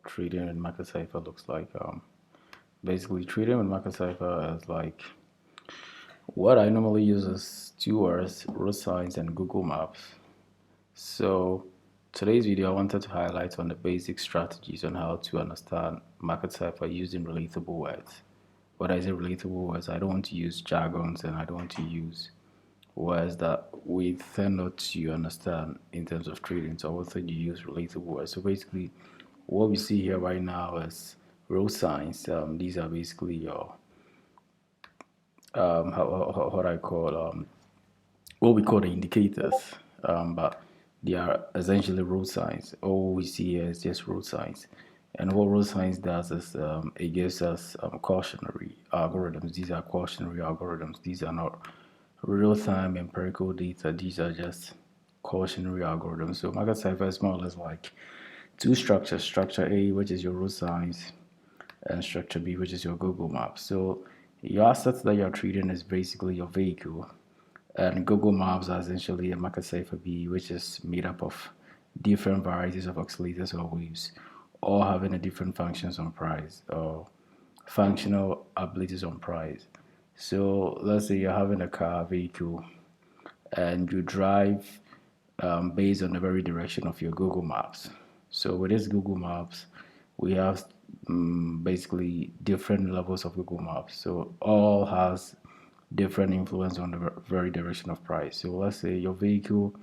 trading in Market Cipher looks like. Basically, trading with Market Cipher is like what I normally use is two words: road signs and Google Maps. So today's video, I wanted to highlight on the basic strategies on how to understand Market Cipher using relatable words. What I say relatable words, I don't want to use jargons and I don't want to use words that we tend not to understand in terms of trading. So I want to use relatable words. So basically, what we see here right now is road signs. These are basically your what I call what we call the indicators, but they are essentially road signs. All we see here is just road signs. And what road signs does is it gives us cautionary algorithms. These are cautionary algorithms. These are not real-time empirical data. These are just cautionary algorithms. So Market Cipher is more or less like two structures: structure A, which is your road signs, and structure B, which is your Google Maps. So your assets that you're trading is basically your vehicle, and Google Maps are essentially a Market Cipher B, which is made up of different varieties of oscillators or waves, all having a different functions on price or functional abilities on price. So let's say you're having a car vehicle and you drive based on the very direction of your Google Maps. So with this Google Maps, we have basically different levels of Google Maps. So all has different influence on the very direction of price. So let's say your vehicle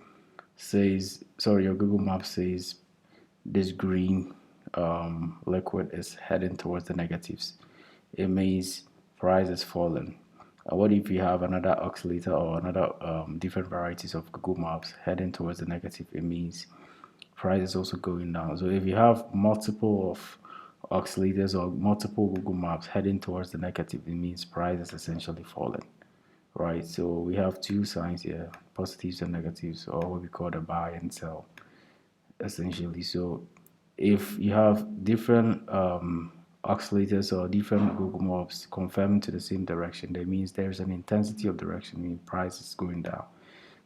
says, sorry, your Google Maps says this green liquid is heading towards the negatives. It means price is falling. What if you have another oscillator or another different varieties of Google Maps heading towards the negative? It means price is also going down. So if you have multiple of oscillators or multiple Google Maps heading towards the negative, it means price is essentially falling, right? So we have two signs here: positives and negatives, or what we call the buy and sell, essentially. So if you have different oscillators or different Google Maps confirming to the same direction, that means there's an intensity of direction, meaning price is going down.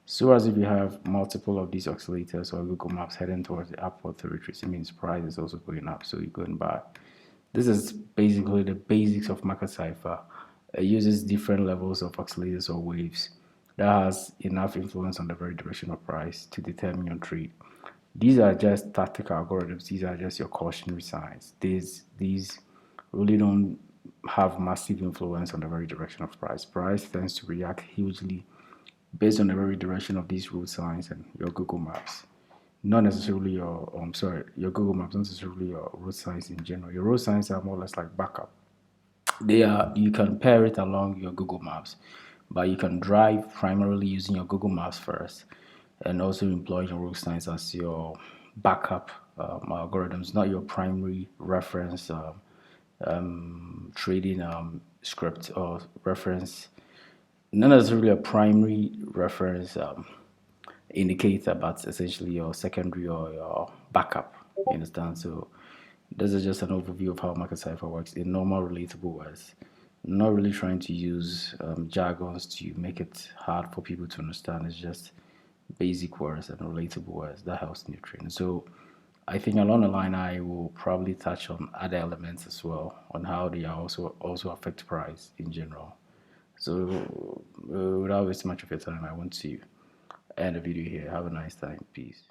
So as if you have multiple of these oscillators or Google Maps heading towards the upward territory, it means price is also going up, so you're going buy. This is basically the basics of Market Cipher. It uses different levels of oscillators or waves that has enough influence on the very direction of price to determine your trade. These are just tactical algorithms. These are just your cautionary signs. These really don't have massive influence on the very direction of price. Price tends to react hugely based on the very direction of these road signs and your Google Maps. Not necessarily your Google Maps, not necessarily your road signs in general. Your road signs are more or less like backup. You can pair it along your Google Maps, but you can drive primarily using your Google Maps first, and also employ your road signs as your backup algorithms, not your primary reference trading script or reference, not necessarily a primary reference indicator, but essentially your secondary or your backup. You understand? So this is just an overview of how Market Cipher works in normal, relatable words. Not really trying to use jargons to make it hard for people to understand. It's just basic words and relatable words that helps in your training. So I think along the line I will probably touch on other elements as well on how they are also affect price in general. So without wasting much of your time, I want to end the video here. Have a nice time. Peace.